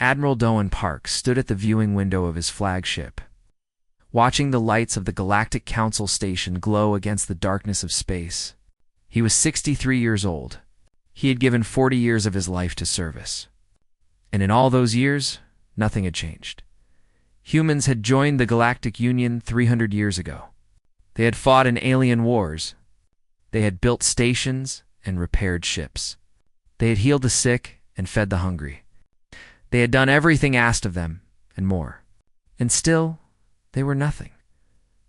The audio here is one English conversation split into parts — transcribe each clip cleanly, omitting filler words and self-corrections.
Admiral Doan Park stood at the viewing window of his flagship, watching the lights of the Galactic Council station glow against the darkness of space. He was 63 years old. He had given 40 years of his life to service. And in all those years, nothing had changed. Humans had joined the Galactic Union 300 years ago. They had fought in alien wars. They had built stations and repaired ships. They had healed the sick and fed the hungry. They had done everything asked of them, and more. And still, they were nothing.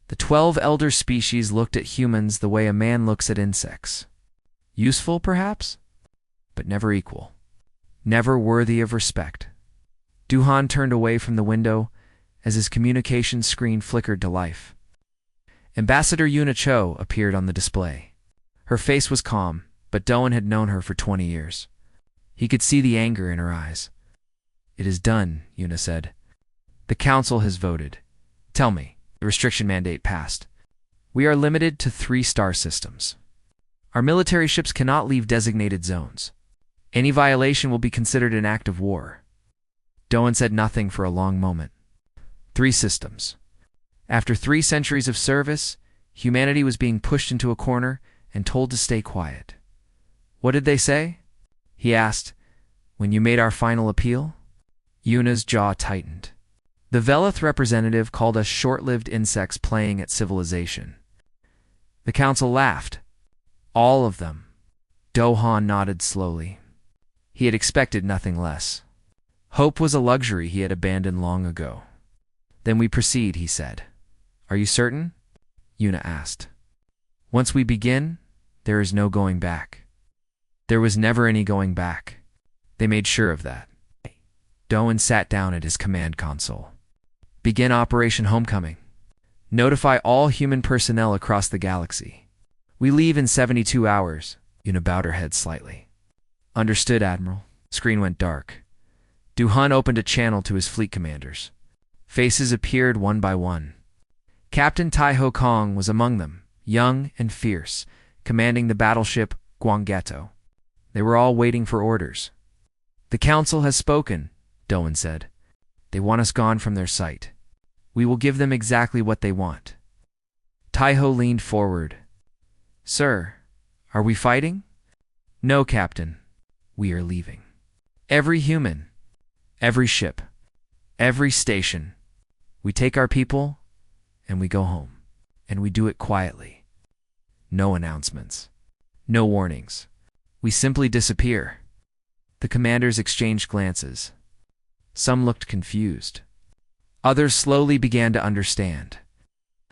The 12 elder species looked at humans the way a man looks at insects. Useful, perhaps, but never equal. Never worthy of respect. Duhan turned away from the window as his communication screen flickered to life. Ambassador Yuna Cho appeared on the display. Her face was calm, but Doan had known her for 20 years. He could see the anger in her eyes. "It is done," Yuna said. "The Council has voted. Tell me." The restriction mandate passed. "We are limited to 3 star systems. Our military ships cannot leave designated zones. Any violation will be considered an act of war." Doan said nothing for a long moment. 3 systems. After 3 centuries of service, humanity was being pushed into a corner and told to stay quiet. "What did they say?" he asked. "When you made our final appeal?" Yuna's jaw tightened. The Velith representative called us short-lived insects playing at civilization. The council laughed. All of them. Dohan nodded slowly. He had expected nothing less. Hope was a luxury he had abandoned long ago. "Then we proceed," he said. "Are you certain?" Yuna asked. "Once we begin, there is no going back." There was never any going back. They made sure of that. Doan sat down at his command console. "Begin Operation Homecoming. Notify all human personnel across the galaxy. We leave in 72 hours. Yuna bowed her head slightly. "Understood, Admiral." Screen went dark. Duhan opened a channel to his fleet commanders. Faces appeared one by one. Captain Tai Ho Kong was among them, young and fierce, commanding the battleship Guanggetto. They were all waiting for orders. "The Council has spoken," Doan said. "They want us gone from their sight. We will give them exactly what they want." Tai-Ho leaned forward. "Sir, are we fighting?" "No, Captain. We are leaving. Every human, every ship, every station. We take our people, and we go home. And we do it quietly. No announcements. No warnings. We simply disappear." The commanders exchanged glances. Some looked confused. Others slowly began to understand.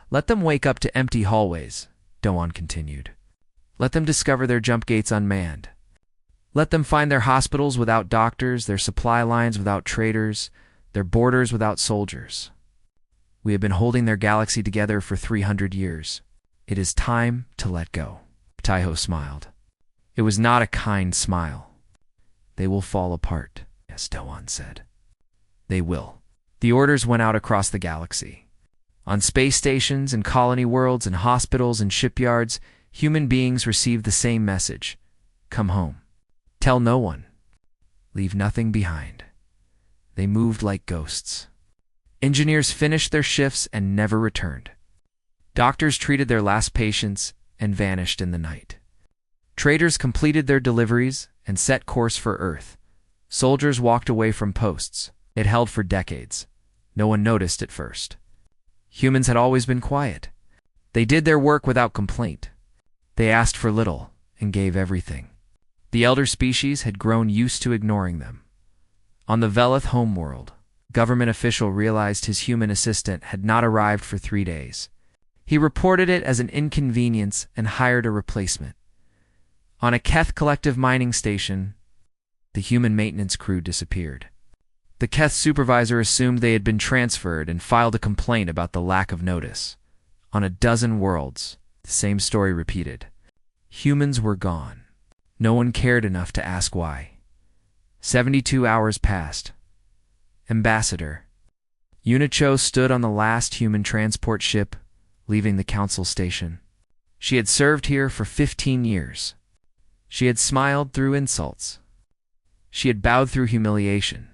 "Let them wake up to empty hallways," Doan continued. "Let them discover their jump gates unmanned. Let them find their hospitals without doctors, their supply lines without traders, their borders without soldiers. We have been holding their galaxy together for 300 years. It is time to let go." Tai-Ho smiled. It was not a kind smile. "They will fall apart," as Doan said. "They will." The orders went out across the galaxy. On space stations and colony worlds and hospitals and shipyards, human beings received the same message. Come home. Tell no one. Leave nothing behind. They moved like ghosts. Engineers finished their shifts and never returned. Doctors treated their last patients and vanished in the night. Traders completed their deliveries and set course for Earth. Soldiers walked away from posts. It held for decades. No one noticed at first. Humans had always been quiet. They did their work without complaint. They asked for little and gave everything. The elder species had grown used to ignoring them. On the Velith homeworld, government official realized his human assistant had not arrived for 3 days. He reported it as an inconvenience and hired a replacement. On a Keth collective mining station, the human maintenance crew disappeared. The Keth supervisor assumed they had been transferred and filed a complaint about the lack of notice. On a dozen worlds, the same story repeated. Humans were gone. No one cared enough to ask why. 72 hours passed. Ambassador. Yuna Cho stood on the last human transport ship, leaving the council station. She had served here for 15 years. She had smiled through insults. She had bowed through humiliation.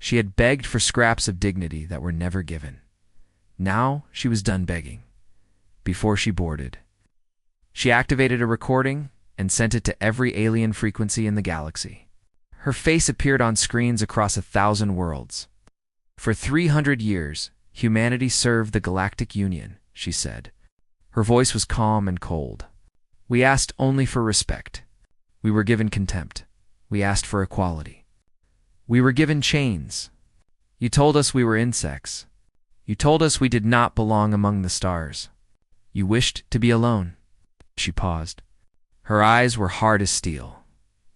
She had begged for scraps of dignity that were never given. Now she was done begging. Before she boarded, she activated a recording and sent it to every alien frequency in the galaxy. Her face appeared on screens across 1,000 worlds. For 300 years, humanity served the Galactic Union, she said. Her voice was calm and cold. We asked only for respect. We were given contempt. We asked for equality. We were given chains. You told us we were insects. You told us we did not belong among the stars. You wished to be alone. She paused. Her eyes were hard as steel.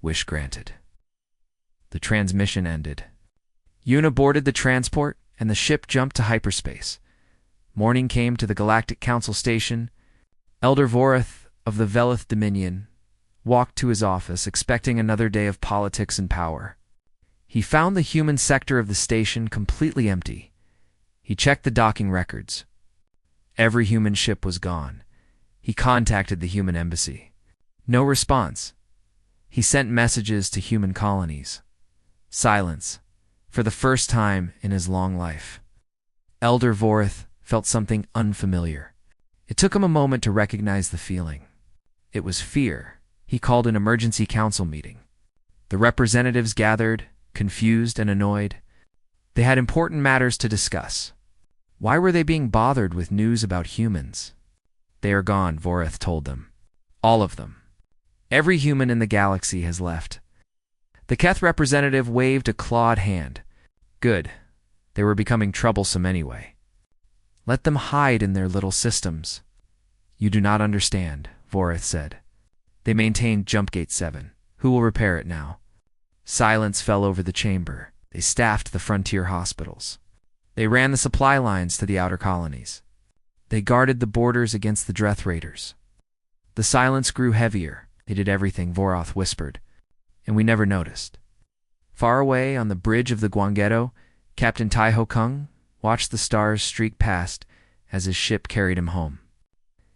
Wish granted. The transmission ended. Una boarded the transport, and the ship jumped to hyperspace. Morning came to the Galactic Council station. Elder Voreth of the Velith Dominion walked to his office, expecting another day of politics and power. He found the human sector of the station completely empty. He checked the docking records. Every human ship was gone. He contacted the human embassy. No response. He sent messages to human colonies. Silence, for the first time in his long life. Elder Voreth felt something unfamiliar. It took him a moment to recognize the feeling. It was fear. He called an emergency council meeting. The representatives gathered, confused and annoyed. They had important matters to discuss. Why were they being bothered with news about humans? They are gone, Voreth told them. All of them. Every human in the galaxy has left. The Keth representative waved a clawed hand. Good. They were becoming troublesome anyway. Let them hide in their little systems. You do not understand, Voreth said. They maintained Jumpgate 7. Who will repair it now? Silence fell over the chamber. They staffed the frontier hospitals. They ran the supply lines to the outer colonies. They guarded the borders against the Dreth Raiders. The silence grew heavier. They did everything, Voroth whispered, and we never noticed. Far away on the bridge of the Guangetto, Captain Taiho Kung watched the stars streak past as his ship carried him home.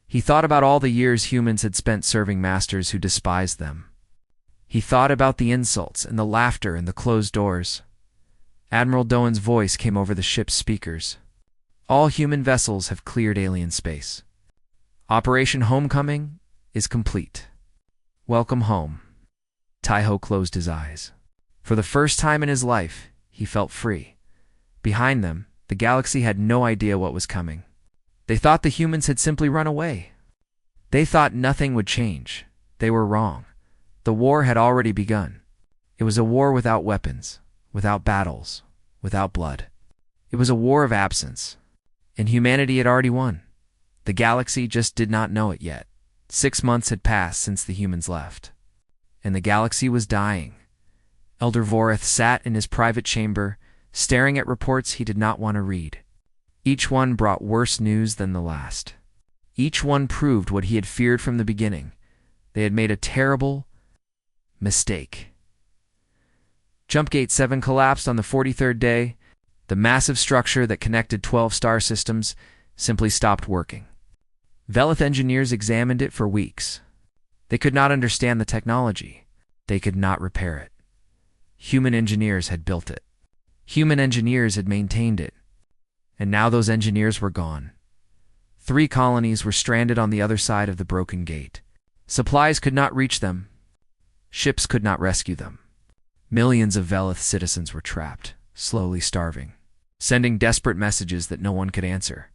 He thought about all the years humans had spent serving masters who despised them. He thought about the insults and the laughter and the closed doors. Admiral Doan's voice came over the ship's speakers. All human vessels have cleared alien space. Operation Homecoming is complete. Welcome home. Taiho closed his eyes. For the first time in his life, he felt free. Behind them, the galaxy had no idea what was coming. They thought the humans had simply run away. They thought nothing would change. They were wrong. The war had already begun. It was a war without weapons, without battles, without blood. It was a war of absence. And humanity had already won. The galaxy just did not know it yet. 6 months had passed since the humans left. And the galaxy was dying. Elder Voreth sat in his private chamber, staring at reports he did not want to read. Each one brought worse news than the last. Each one proved what he had feared from the beginning. They had made a terrible mistake. Jumpgate 7 collapsed on the 43rd day. The massive structure that connected 12 star systems simply stopped working. Velith engineers examined it for weeks. They could not understand the technology. They could not repair it. Human engineers had built it. Human engineers had maintained it. And now those engineers were gone. 3 colonies were stranded on the other side of the broken gate. Supplies could not reach them. Ships could not rescue them. Millions of Velith citizens were trapped, slowly starving, sending desperate messages that no one could answer.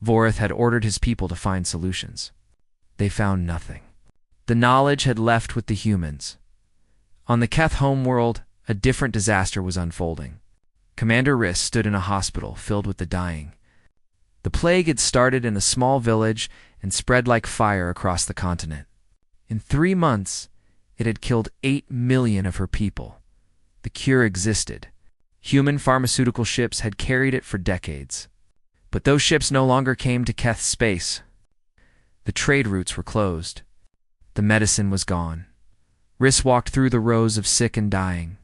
Voreth had ordered his people to find solutions. They found nothing. The knowledge had left with the humans. On the Keth homeworld, a different disaster was unfolding. Commander Riss stood in a hospital filled with the dying. The plague had started in a small village and spread like fire across the continent. In 3 months, it had killed 8 million of her people. The cure existed. Human pharmaceutical ships had carried it for decades. But those ships no longer came to Keth's space. The trade routes were closed. The medicine was gone. Riss walked through the rows of sick and dying.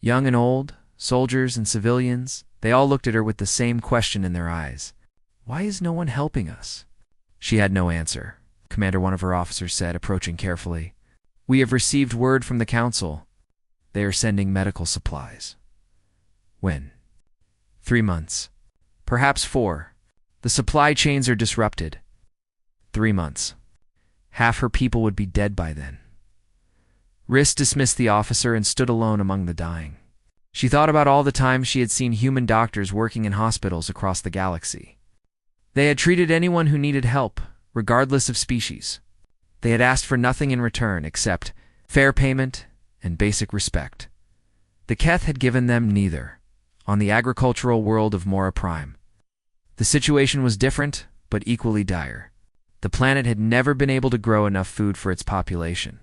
Young and old, soldiers and civilians, they all looked at her with the same question in their eyes. Why is no one helping us? She had no answer. Commander, one of her officers said, approaching carefully. We have received word from the council. They are sending medical supplies. When? 3 months. Perhaps 4. The supply chains are disrupted. 3 months. Half her people would be dead by then. Riss dismissed the officer and stood alone among the dying. She thought about all the times she had seen human doctors working in hospitals across the galaxy. They had treated anyone who needed help, regardless of species. They had asked for nothing in return except fair payment and basic respect. The Keth had given them neither, on the agricultural world of Mora Prime. The situation was different, but equally dire. The planet had never been able to grow enough food for its population.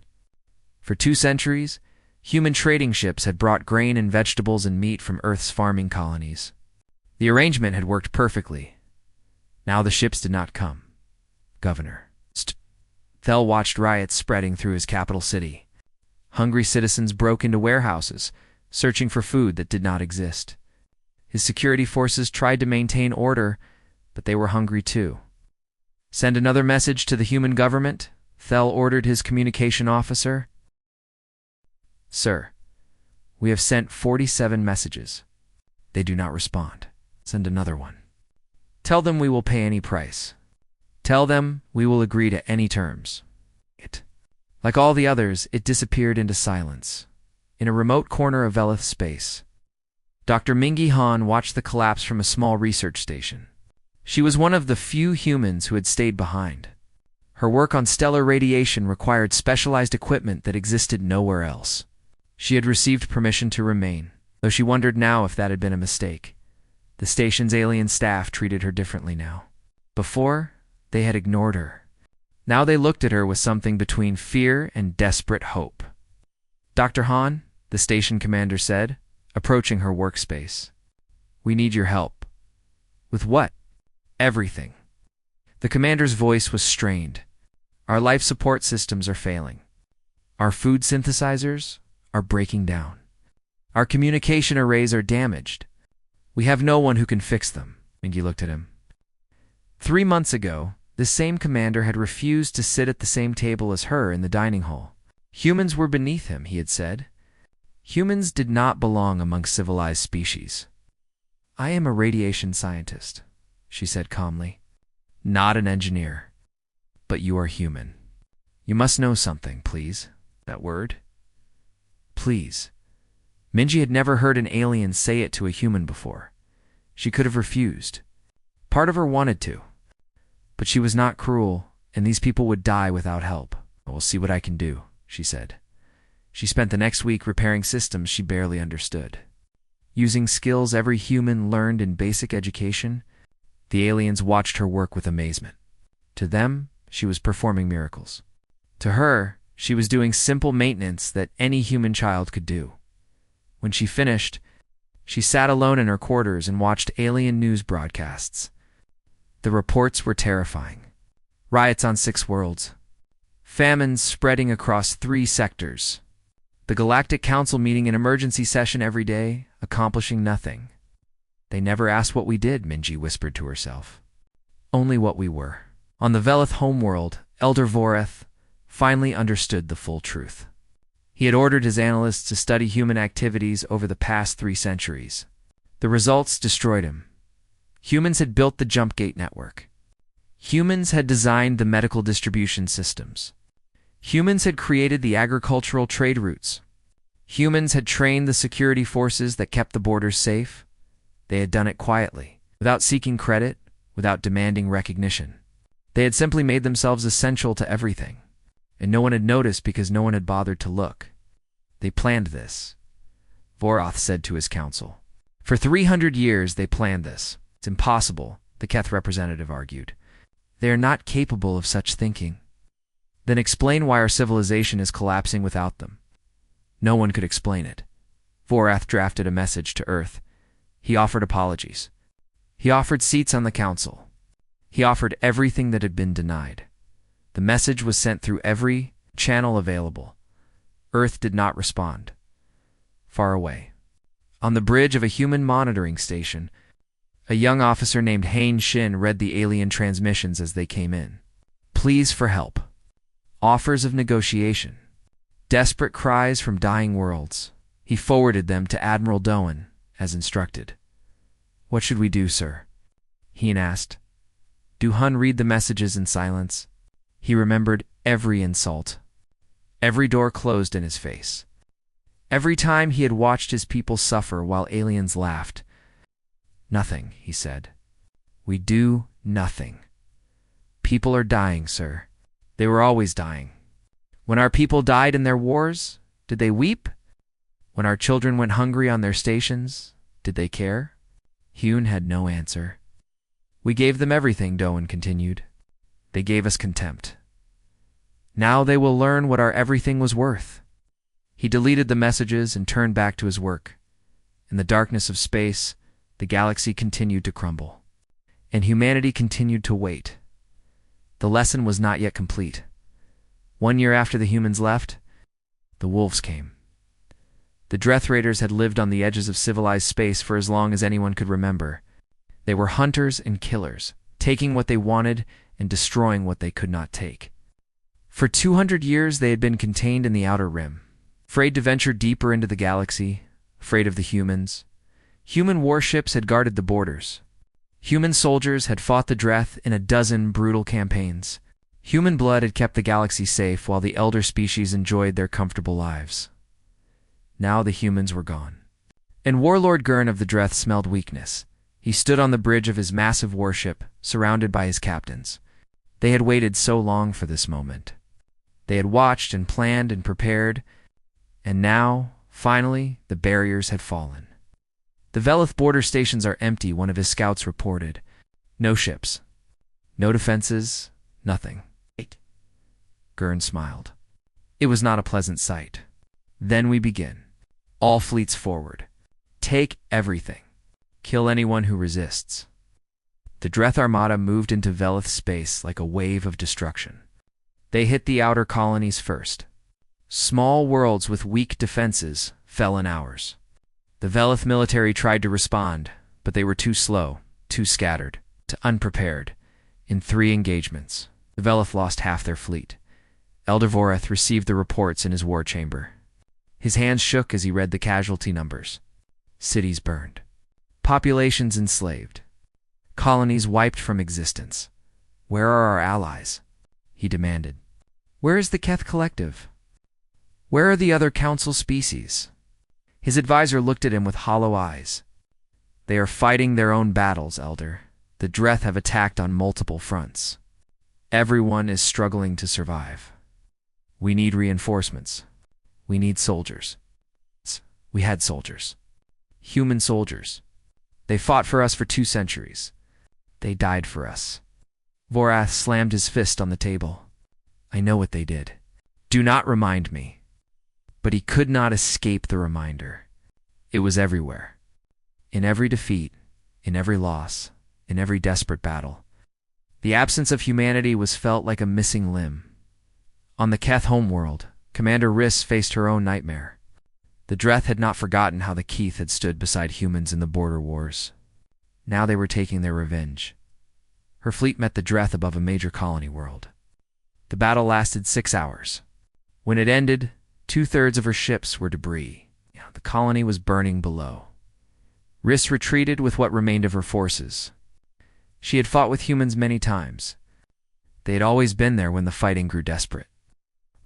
For 2 centuries, human trading ships had brought grain and vegetables and meat from Earth's farming colonies. The arrangement had worked perfectly. Now the ships did not come. Governor Thel watched riots spreading through his capital city. Hungry citizens broke into warehouses, searching for food that did not exist. His security forces tried to maintain order, but they were hungry too. Send another message to the human government, Thel ordered his communication officer. Sir, we have sent 47 messages. They do not respond. Send another one. Tell them we will pay any price. Tell them we will agree to any terms. Like all the others, it disappeared into silence. In a remote corner of Velith space, Dr. Mingi Han watched the collapse from a small research station. She was one of the few humans who had stayed behind. Her work on stellar radiation required specialized equipment that existed nowhere else. She had received permission to remain, though she wondered now if that had been a mistake. The station's alien staff treated her differently now. Before, they had ignored her. Now they looked at her with something between fear and desperate hope. Dr. Han, the station commander said, approaching her workspace. We need your help. With what? Everything. The commander's voice was strained. Our life support systems are failing. Our food synthesizers are breaking down. Our communication arrays are damaged. We have no one who can fix them. Mingi looked at him. 3 months ago, this same commander had refused to sit at the same table as her in the dining hall. Humans were beneath him, he had said. Humans did not belong among civilized species. I am a radiation scientist, she said calmly. Not an engineer. But you are human. You must know something, please. That word? Please. Minji had never heard an alien say it to a human before. She could have refused. Part of her wanted to. But she was not cruel, and these people would die without help. I will see what I can do, she said. She spent the next week repairing systems she barely understood. Using skills every human learned in basic education, the aliens watched her work with amazement. To them, she was performing miracles. To her, she was doing simple maintenance that any human child could do. When she finished, she sat alone in her quarters and watched alien news broadcasts. The reports were terrifying. Riots on 6 worlds. Famines spreading across 3 sectors. The Galactic Council meeting an emergency session every day, accomplishing nothing. They never asked what we did, Minji whispered to herself. Only what we were. On the Velith homeworld, Elder Voreth finally understood the full truth. He had ordered his analysts to study human activities over the past 3 centuries. The results destroyed him. Humans had built the jump gate network. Humans had designed the medical distribution systems. Humans had created the agricultural trade routes. Humans had trained the security forces that kept the borders safe. They had done it quietly, without seeking credit, without demanding recognition. They had simply made themselves essential to everything, and no one had noticed because no one had bothered to look. They planned this, Voroth said to his council. For 300 years they planned this. It's impossible, the Keth representative argued. They are not capable of such thinking. Then explain why our civilization is collapsing without them. No one could explain it. Vorath drafted a message to Earth. He offered apologies. He offered seats on the council. He offered everything that had been denied. The message was sent through every channel available. Earth did not respond. Far away, on the bridge of a human monitoring station, a young officer named Hain Shin read the alien transmissions as they came in. Pleas for help. Offers of negotiation. Desperate cries from dying worlds. He forwarded them to Admiral Doan, as instructed. "What should we do, sir?" Hien asked. "Do Hun read the messages in silence?" He remembered every insult, every door closed in his face, every time he had watched his people suffer while aliens laughed. "Nothing," he said. "We do nothing. People are dying, sir. They were always dying. When our people died in their wars, did they weep? When our children went hungry on their stations, did they care?" Hyun had no answer. "We gave them everything," Doan continued. "They gave us contempt. Now they will learn what our everything was worth." He deleted the messages and turned back to his work. In the darkness of space, the galaxy continued to crumble, and humanity continued to wait. The lesson was not yet complete. 1 year after the humans left, the wolves came. The Dreth Raiders had lived on the edges of civilized space for as long as anyone could remember. They were hunters and killers, taking what they wanted and destroying what they could not take. For 200 years they had been contained in the outer rim, afraid to venture deeper into the galaxy, afraid of the humans. Human warships had guarded the borders. Human soldiers had fought the Dreth in a dozen brutal campaigns. Human blood had kept the galaxy safe while the elder species enjoyed their comfortable lives. Now the humans were gone. And Warlord Gurn of the Dreth smelled weakness. He stood on the bridge of his massive warship, surrounded by his captains. They had waited so long for this moment. They had watched and planned and prepared, and now, finally, the barriers had fallen. "The Velith border stations are empty," one of his scouts reported. "No ships. No defenses. Nothing." Gurn smiled. It was not a pleasant sight. "Then we begin. All fleets forward. Take everything. Kill anyone who resists." The Dreth Armada moved into Velith space like a wave of destruction. They hit the outer colonies first. Small worlds with weak defenses fell in hours. The Velith military tried to respond, but they were too slow, too scattered, too unprepared. In 3 engagements, the Velith lost half their fleet. Elder Voreth received the reports in his war chamber. His hands shook as he read the casualty numbers. Cities burned. Populations enslaved. Colonies wiped from existence. "Where are our allies?" he demanded. "Where is the Keth Collective? Where are the other council species?" His advisor looked at him with hollow eyes. "They are fighting their own battles, Elder. The Dreth have attacked on multiple fronts. Everyone is struggling to survive. We need reinforcements. We need soldiers. We had soldiers. Human soldiers. They fought for us for 2 centuries. They died for us." Vorath slammed his fist on the table. "I know what they did. Do not remind me." But he could not escape the reminder. It was everywhere. In every defeat, in every loss, in every desperate battle. The absence of humanity was felt like a missing limb. On the Keth homeworld, Commander Riss faced her own nightmare. The Dreth had not forgotten how the Keith had stood beside humans in the border wars. Now they were taking their revenge. Her fleet met the Dreth above a major colony world. The battle lasted 6 hours. When it ended, 2/3 of her ships were debris. The colony was burning below. Riss retreated with what remained of her forces. She had fought with humans many times. They had always been there when the fighting grew desperate.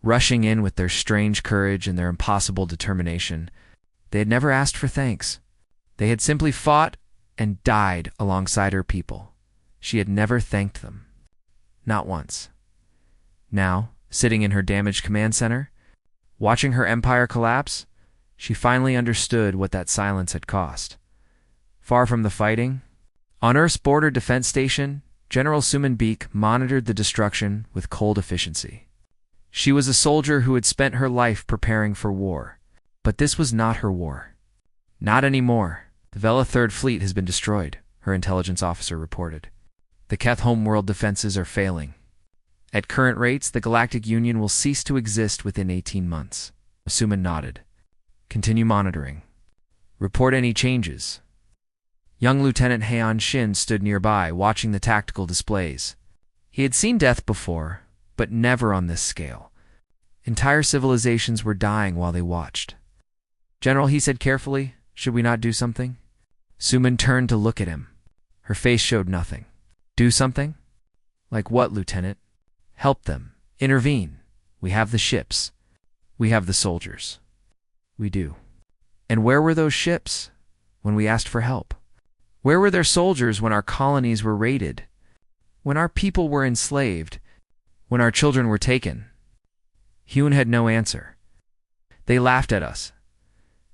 Rushing in with their strange courage and their impossible determination, they had never asked for thanks. They had simply fought and died alongside her people. She had never thanked them. Not once. Now, sitting in her damaged command center, watching her empire collapse, she finally understood what that silence had cost. Far from the fighting, on Earth's border defense station, General Suman Beek monitored the destruction with cold efficiency. She was a soldier who had spent her life preparing for war. But this was not her war. Not anymore. The Vela Third Fleet has been destroyed, her intelligence officer reported. The Keth homeworld defenses are failing. At current rates, the Galactic Union will cease to exist within 18 months. Suman nodded. Continue monitoring. Report any changes. Young Lieutenant Heian Shin stood nearby, watching the tactical displays. He had seen death before, but never on this scale. Entire civilizations were dying while they watched. "General," he said carefully, "should we not do something?" Suman turned to look at him. Her face showed nothing. Do something? Like what, Lieutenant? Help them. Intervene. We have the ships. We have the soldiers. We do. And where were those ships when we asked for help? Where were their soldiers when our colonies were raided? When our people were enslaved? When our children were taken? Hyun had no answer. They laughed at us.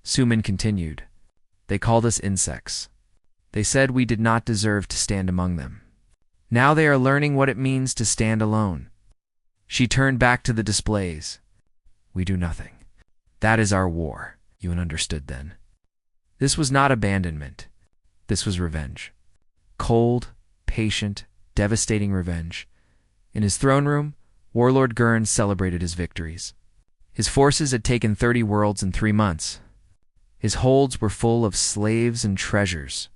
Suman continued. They called us insects. They said we did not deserve to stand among them. Now they are learning what it means to stand alone. She turned back to the displays. We do nothing. That is our war. Hyun understood then. This was not abandonment. This was revenge. Cold, patient, devastating revenge. In his throne room, Warlord Gurn celebrated his victories. His forces had taken 30 worlds in 3 months. His holds were full of slaves and treasures.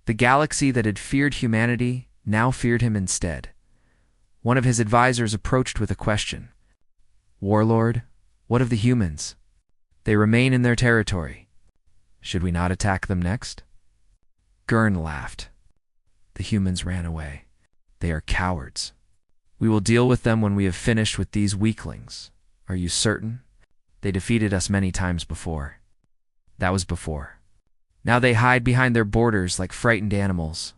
The galaxy that had feared humanity now feared him instead. One of his advisors approached with a question. Warlord, what of the humans? They remain in their territory. Should we not attack them next? Gurn laughed. The humans ran away. They are cowards. We will deal with them when we have finished with these weaklings. Are you certain? They defeated us many times before. That was before. Now they hide behind their borders like frightened animals.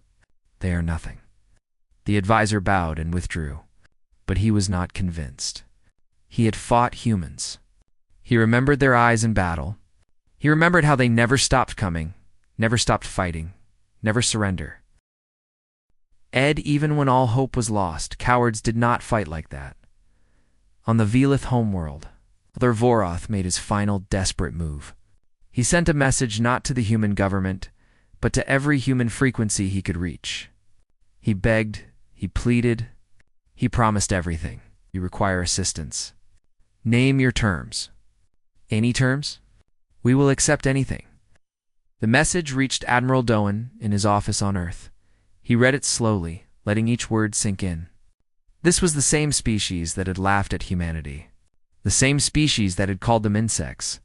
They are nothing. The advisor bowed and withdrew, but he was not convinced. He had fought humans. He remembered their eyes in battle. He remembered how they never stopped coming, never stopped fighting, never surrender. Ed, even when all hope was lost, cowards did not fight like that. On the Velith homeworld, Other Voroth made his final desperate move. He sent a message not to the human government, but to every human frequency he could reach. He begged, he pleaded, he promised everything. You require assistance. Name your terms. Any terms? We will accept anything. The message reached Admiral Doan in his office on Earth. He read it slowly, letting each word sink in. This was the same species that had laughed at humanity. The same species that had called them insects.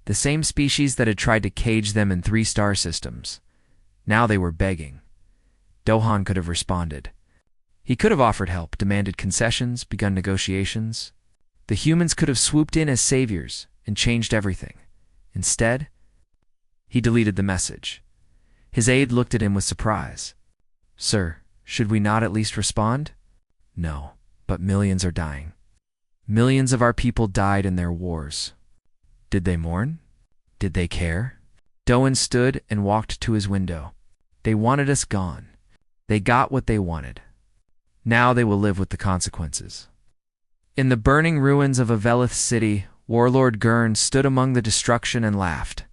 The same species that had tried to cage them in 3 star systems. Now they were begging. Dohan could have responded. He could have offered help, demanded concessions, begun negotiations. The humans could have swooped in as saviors and changed everything. Instead, he deleted the message. His aide looked at him with surprise. Sir, should we not at least respond? No, but millions are dying. Millions of our people died in their wars. Did they mourn? Did they care? Doan stood and walked to his window. They wanted us gone. They got what they wanted. Now they will live with the consequences. In the burning ruins of a Velith city, Warlord Gurn stood among the destruction and laughed.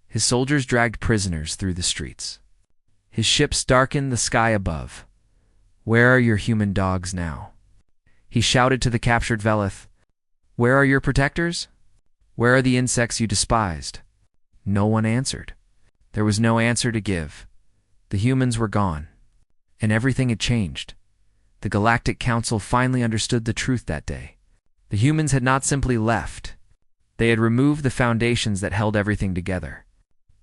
His soldiers dragged prisoners through the streets. His ships darkened the sky above. Where are your human dogs now? He shouted to the captured Velith. Where are your protectors? Where are the insects you despised? No one answered. There was no answer to give. The humans were gone. And everything had changed. The Galactic Council finally understood the truth that day. The humans had not simply left. They had removed the foundations that held everything together.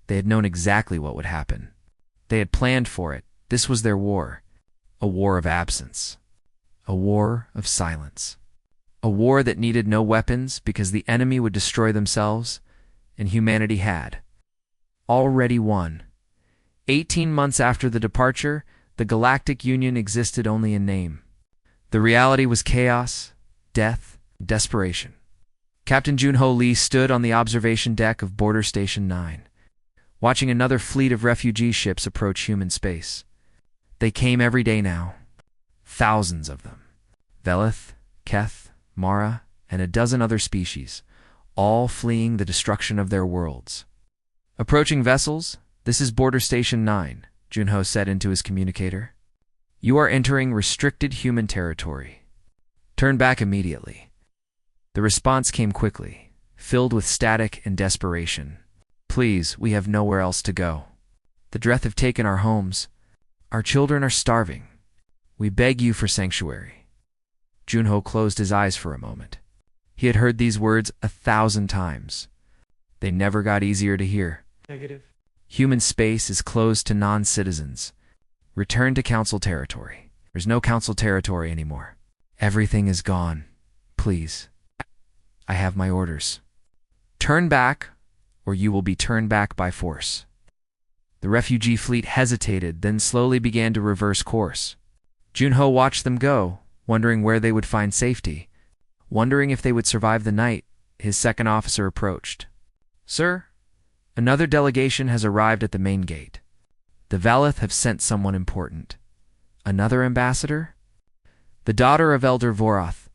They had known exactly what would happen. They had planned for it. This was their war. A war of absence. A war of silence. A war that needed no weapons because the enemy would destroy themselves, and humanity had already won. 18 months after the departure, the Galactic Union existed only in name. The reality was chaos, death, desperation. Captain Junho Lee stood on the observation deck of Border Station 9, watching another fleet of refugee ships approach human space. They came every day now. Thousands of them. Velith, Keth, Mara, and a dozen other species, all fleeing the destruction of their worlds. Approaching vessels, this is Border Station 9, Junho said into his communicator. You are entering restricted human territory. Turn back immediately. The response came quickly, filled with static and desperation. Please, we have nowhere else to go. The Dreth have taken our homes. Our children are starving. We beg you for sanctuary. Junho closed his eyes for a moment. He had heard these words 1,000 times. They never got easier to hear. Negative. Human space is closed to non-citizens. Return to Council territory. There's no Council territory anymore. Everything is gone. Please. I have my orders. Turn back, or you will be turned back by force. The refugee fleet hesitated, then slowly began to reverse course. Junho watched them go, wondering where they would find safety. Wondering if they would survive the night, his second officer approached. Sir, another delegation has arrived at the main gate. The Valeth have sent someone important. Another ambassador? The daughter of Elder Vorath.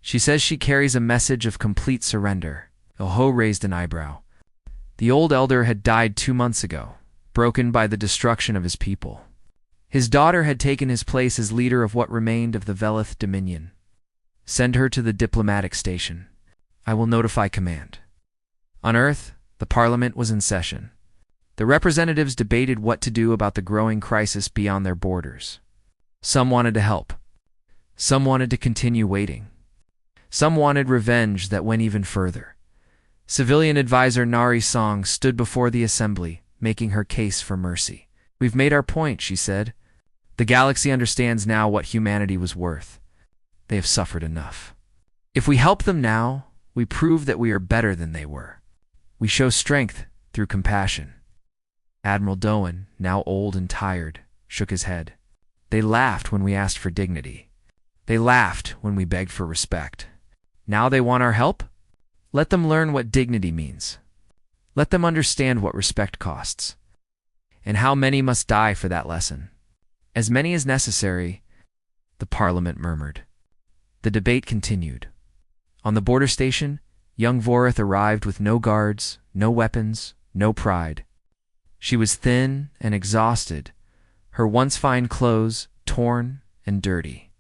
She says she carries a message of complete surrender. Oho raised an eyebrow. The old elder had died 2 months ago, broken by the destruction of his people. His daughter had taken his place as leader of what remained of the Veleth Dominion. Send her to the diplomatic station. I will notify command. On Earth, the Parliament was in session. The representatives debated what to do about the growing crisis beyond their borders. Some wanted to help. Some wanted to continue waiting. Some wanted revenge that went even further. Civilian advisor Nari Song stood before the assembly, making her case for mercy. We've made our point, she said. The galaxy understands now what humanity was worth. They have suffered enough. If we help them now, we prove that we are better than they were. We show strength through compassion. Admiral Doan, now old and tired, shook his head. They laughed when we asked for dignity. They laughed when we begged for respect. Now they want our help? Let them learn what dignity means. Let them understand what respect costs. And how many must die for that lesson. As many as necessary, the Parliament murmured. The debate continued. On the border station, young Vorith arrived with no guards, no weapons, no pride. She was thin and exhausted, her once fine clothes torn and dirty.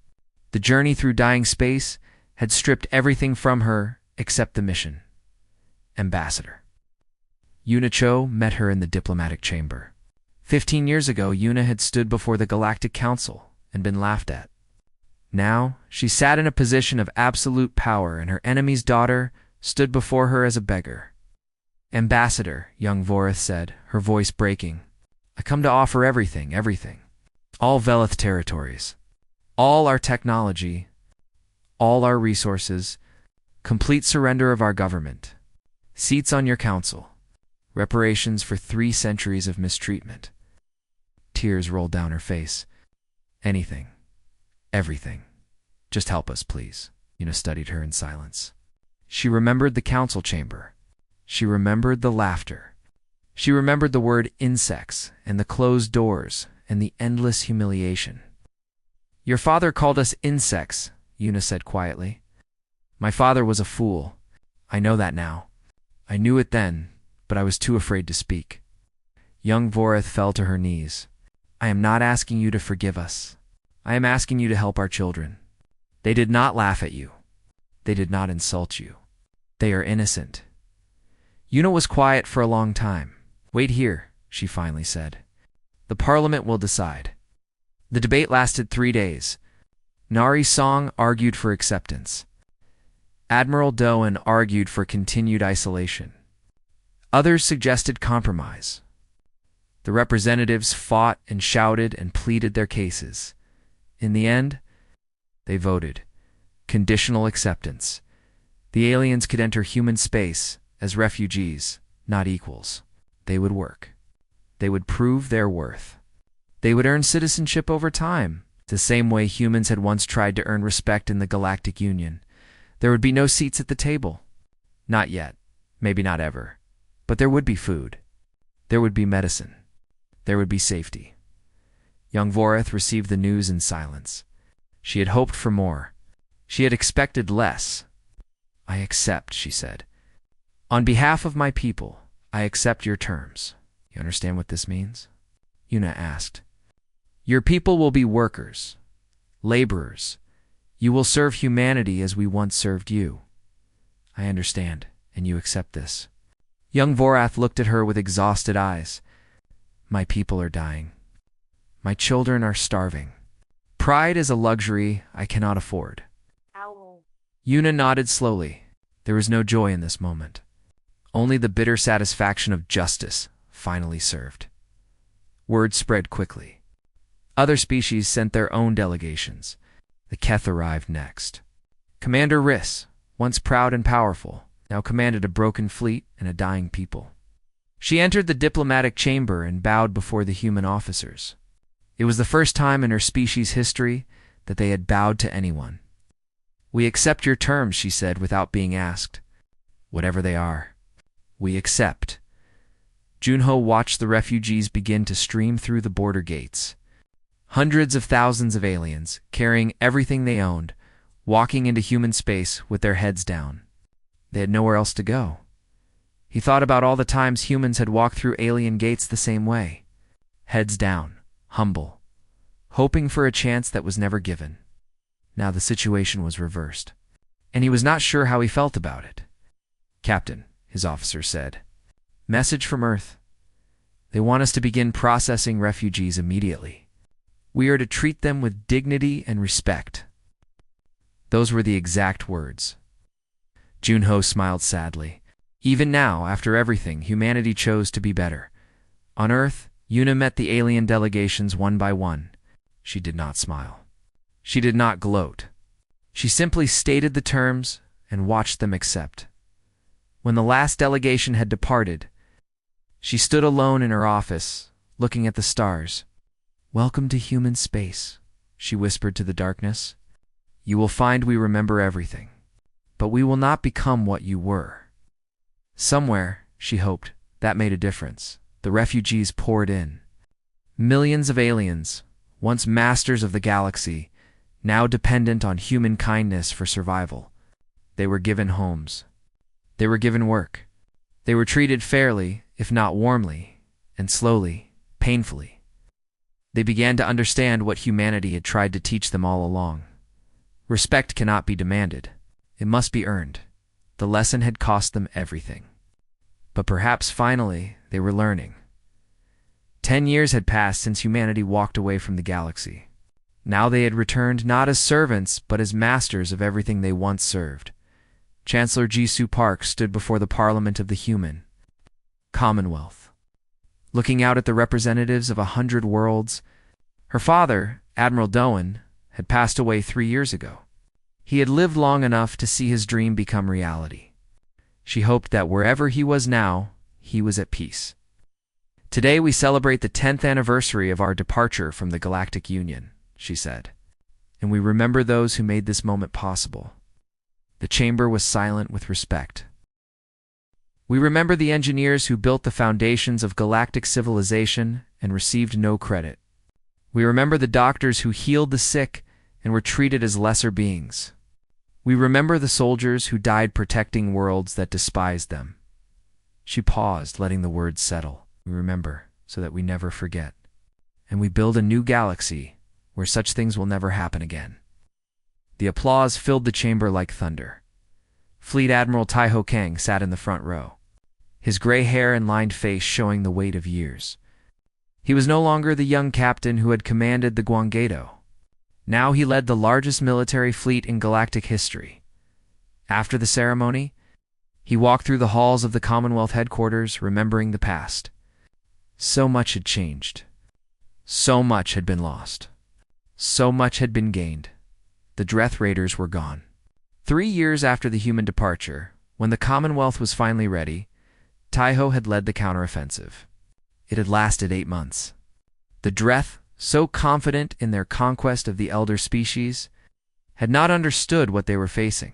The journey through dying space had stripped everything from her except the mission. Ambassador. Yuna Cho met her in the diplomatic chamber. 15 years ago, Yuna had stood before the Galactic Council and been laughed at. Now, she sat in a position of absolute power, and her enemy's daughter stood before her as a beggar. Ambassador, young Vorith said, her voice breaking. I come to offer everything. All Veleth territories. All our technology. All our resources. Complete surrender of our government. Seats on your council. Reparations for 3 centuries of mistreatment. Tears rolled down her face. Anything. Everything. Just help us, please. Yuna studied her in silence. She remembered the council chamber. She remembered the laughter. She remembered the word insects and the closed doors and the endless humiliation. Your father called us insects, Yuna said quietly. My father was a fool. I know that now. I knew it then, but I was too afraid to speak. Young Vorith fell to her knees. I am not asking you to forgive us. I am asking you to help our children. They did not laugh at you. They did not insult you. They are innocent. Yuna was quiet for a long time. Wait here, she finally said. The Parliament will decide. The debate lasted 3 days. Nari Song argued for acceptance. Admiral Doan argued for continued isolation. Others suggested compromise. The representatives fought and shouted and pleaded their cases. In the end, they voted. Conditional acceptance. The aliens could enter human space as refugees, not equals. They would work. They would prove their worth. They would earn citizenship over time, the same way humans had once tried to earn respect in the Galactic Union. There would be no seats at the table. Not yet. Maybe not ever. But there would be food. There would be medicine. There would be safety. Young Vorith received the news in silence. She had hoped for more. She had expected less. I accept, she said. On behalf of my people, I accept your terms. You understand what this means? Yuna asked. Your people will be workers, laborers. You will serve humanity as we once served you. I understand, and you accept this. Young Vorath looked at her with exhausted eyes. My people are dying. My children are starving. Pride is a luxury I cannot afford. Owl. Yuna nodded slowly. There was no joy in this moment. Only the bitter satisfaction of justice finally served. Word spread quickly. Other species sent their own delegations. The Keth arrived next. Commander Riss, once proud and powerful, now commanded a broken fleet and a dying people. She entered the diplomatic chamber and bowed before the human officers. It was the first time in her species' history that they had bowed to anyone. "We accept your terms," she said without being asked. "Whatever they are, we accept." Junho watched the refugees begin to stream through the border gates. Hundreds of thousands of aliens, carrying everything they owned, walking into human space with their heads down. They had nowhere else to go. He thought about all the times humans had walked through alien gates the same way. Heads down, humble, hoping for a chance that was never given. Now the situation was reversed, and he was not sure how he felt about it. "Captain," his officer said, "message from Earth. They want us to begin processing refugees immediately. We are to treat them with dignity and respect." Those were the exact words. Junho smiled sadly. Even now, after everything, humanity chose to be better. On Earth, Yuna met the alien delegations one by one. She did not smile. She did not gloat. She simply stated the terms and watched them accept. When the last delegation had departed, she stood alone in her office, looking at the stars. "Welcome to human space," she whispered to the darkness. "You will find we remember everything, but we will not become what you were." Somewhere, she hoped, that made a difference. The refugees poured in. Millions of aliens, once masters of the galaxy, now dependent on human kindness for survival. They were given homes. They were given work. They were treated fairly, if not warmly, and slowly, painfully. They began to understand what humanity had tried to teach them all along. Respect cannot be demanded. It must be earned. The lesson had cost them everything. But perhaps finally they were learning. 10 years had passed since humanity walked away from the galaxy. Now they had returned not as servants, but as masters of everything they once served. Chancellor Jisoo Park stood before the Parliament of the Human Commonwealth, looking out at the representatives of 100 worlds. Her father, Admiral Doan, had passed away 3 years ago. He had lived long enough to see his dream become reality. She hoped that wherever he was now, he was at peace. "Today we celebrate the 10th anniversary of our departure from the Galactic Union," she said, "and we remember those who made this moment possible." The chamber was silent with respect. "We remember the engineers who built the foundations of galactic civilization and received no credit. We remember the doctors who healed the sick and were treated as lesser beings. We remember the soldiers who died protecting worlds that despised them." She paused, letting the words settle. "We remember so that we never forget. And we build a new galaxy where such things will never happen again." The applause filled the chamber like thunder. Fleet Admiral Taiho Kang sat in the front row, his gray hair and lined face showing the weight of years. He was no longer the young captain who had commanded the Gwanggaedo. Now he led the largest military fleet in galactic history. After the ceremony, he walked through the halls of the Commonwealth headquarters, remembering the past. So much had changed. So much had been lost. So much had been gained. The Dreth Raiders were gone. 3 years after the human departure, when the Commonwealth was finally ready, Taiho had led the counteroffensive. It had lasted 8 months. The Dreth, so confident in their conquest of the elder species, had not understood what they were facing.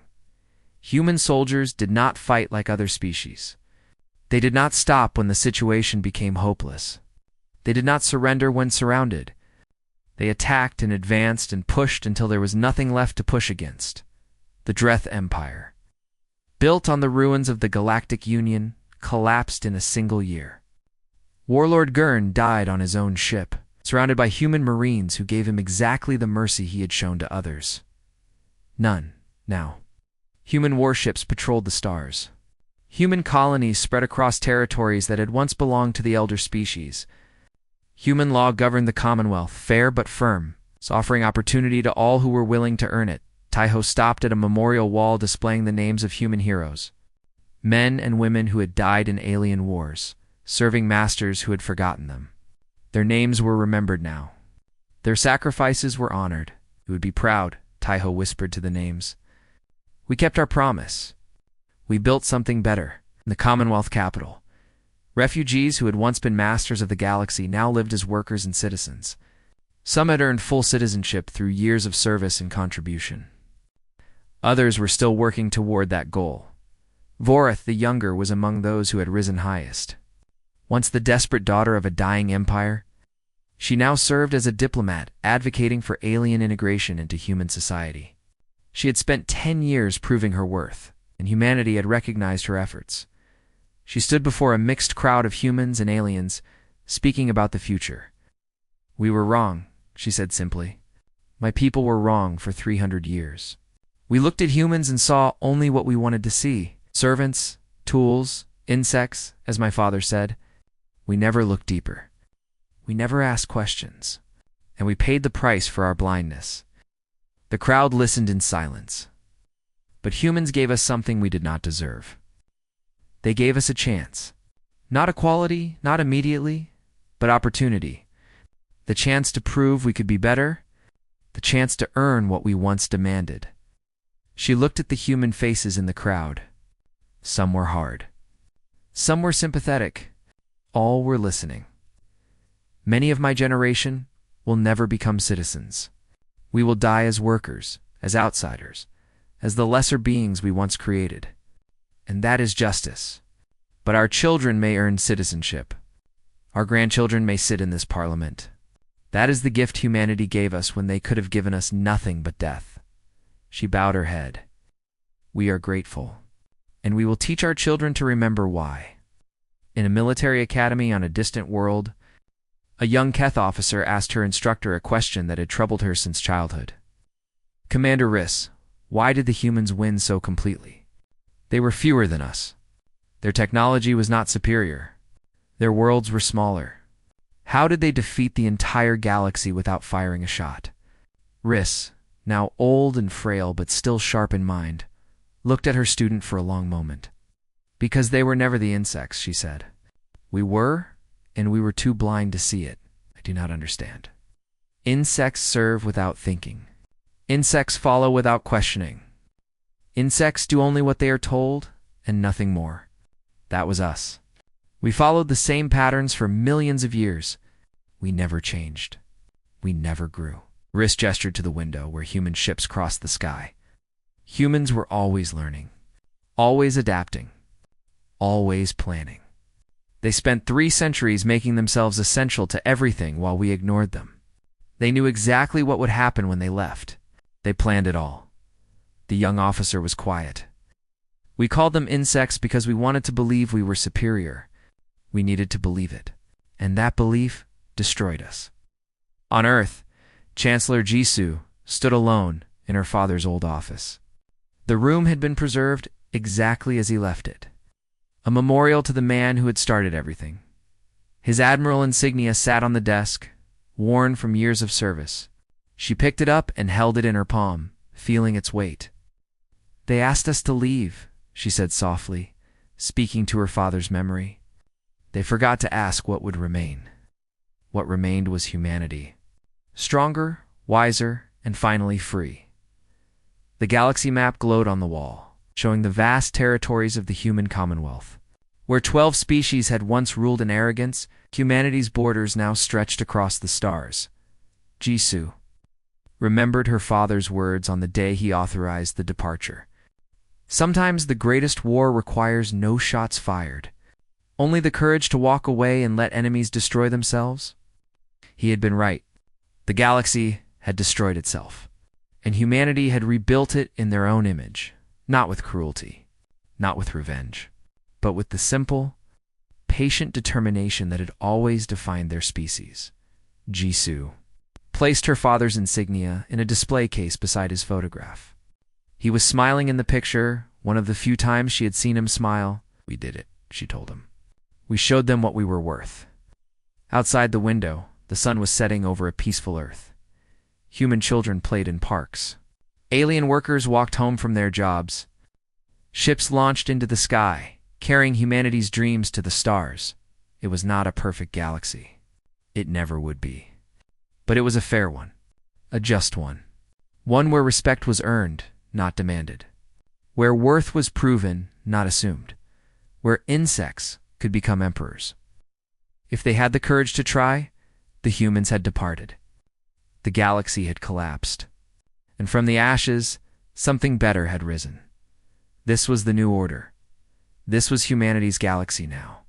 Human soldiers did not fight like other species. They did not stop when the situation became hopeless. They did not surrender when surrounded. They attacked and advanced and pushed until there was nothing left to push against. The Dreth Empire, built on the ruins of the Galactic Union, collapsed in a single year. Warlord Gurn died on his own ship, surrounded by human marines who gave him exactly the mercy he had shown to others. None, now. Human warships patrolled the stars. Human colonies spread across territories that had once belonged to the elder species. Human law governed the Commonwealth, fair but firm, offering opportunity to all who were willing to earn it. Taiho stopped at a memorial wall displaying the names of human heroes. Men and women who had died in alien wars, serving masters who had forgotten them. Their names were remembered now. Their sacrifices were honored. "We would be proud," Taiho whispered to the names. "We kept our promise. We built something better, in the Commonwealth capital." Refugees who had once been masters of the galaxy now lived as workers and citizens. Some had earned full citizenship through years of service and contribution. Others were still working toward that goal. Vorith the Younger was among those who had risen highest. Once the desperate daughter of a dying empire, she now served as a diplomat advocating for alien integration into human society. She had spent 10 years proving her worth, and humanity had recognized her efforts. She stood before a mixed crowd of humans and aliens, speaking about the future. "We were wrong," she said simply. "My people were wrong for 300 years. We looked at humans and saw only what we wanted to see. Servants, tools, insects, as my father said. We never looked deeper. We never asked questions, and we paid the price for our blindness." The crowd listened in silence. But humans gave us something we did not deserve. They gave us a chance. Not equality, not immediately, but opportunity. The chance to prove we could be better, the chance to earn what we once demanded. She looked at the human faces in the crowd. Some were hard. Some were sympathetic. All were listening. "Many of my generation will never become citizens. We will die as workers, as outsiders, as the lesser beings we once created. And that is justice. But our children may earn citizenship. Our grandchildren may sit in this parliament. That is the gift humanity gave us when they could have given us nothing but death." She bowed her head. "We are grateful, and we will teach our children to remember why." In a military academy on a distant world, a young Keth officer asked her instructor a question that had troubled her since childhood. "Commander Riss, why did the humans win so completely? They were fewer than us. Their technology was not superior. Their worlds were smaller. How did they defeat the entire galaxy without firing a shot?" Riss, now old and frail but still sharp in mind, looked at her student for a long moment. "Because they were never the insects," she said. "We were, and we were too blind to see it. I do not understand. Insects serve without thinking. Insects follow without questioning. Insects do only what they are told, and nothing more. That was us. We followed the same patterns for millions of years. We never changed. We never grew." Riss gestured to the window where human ships crossed the sky. Humans were always learning, always adapting, always planning. They spent 3 centuries making themselves essential to everything while we ignored them. They knew exactly what would happen when they left. They planned it all. The young officer was quiet. "We called them insects because we wanted to believe we were superior. We needed to believe it. And that belief destroyed us." On Earth, Chancellor Jisoo stood alone in her father's old office. The room had been preserved exactly as he left it. A memorial to the man who had started everything. His admiral insignia sat on the desk, worn from years of service. She picked it up and held it in her palm, feeling its weight. "They asked us to leave," she said softly, speaking to her father's memory. "They forgot to ask what would remain." What remained was humanity. Stronger, wiser, and finally free. The galaxy map glowed on the wall, showing the vast territories of the human commonwealth. Where 12 species had once ruled in arrogance, humanity's borders now stretched across the stars. Jisoo remembered her father's words on the day he authorized the departure. Sometimes the greatest war requires no shots fired, only the courage to walk away and let enemies destroy themselves. He had been right. The galaxy had destroyed itself, and humanity had rebuilt it in their own image, not with cruelty, not with revenge, but with the simple, patient determination that had always defined their species. Jisoo placed her father's insignia in a display case beside his photograph. He was smiling in the picture, one of the few times she had seen him smile. "We did it," she told him. "We showed them what we were worth." Outside the window, the sun was setting over a peaceful Earth. Human children played in parks. Alien workers walked home from their jobs. Ships launched into the sky, carrying humanity's dreams to the stars. It was not a perfect galaxy. It never would be. But it was a fair one. A just one. One where respect was earned, not demanded. Where worth was proven, not assumed. Where insects could become emperors. If they had the courage to try, the humans had departed. The galaxy had collapsed. And from the ashes, something better had risen. This was the new order. This was humanity's galaxy now.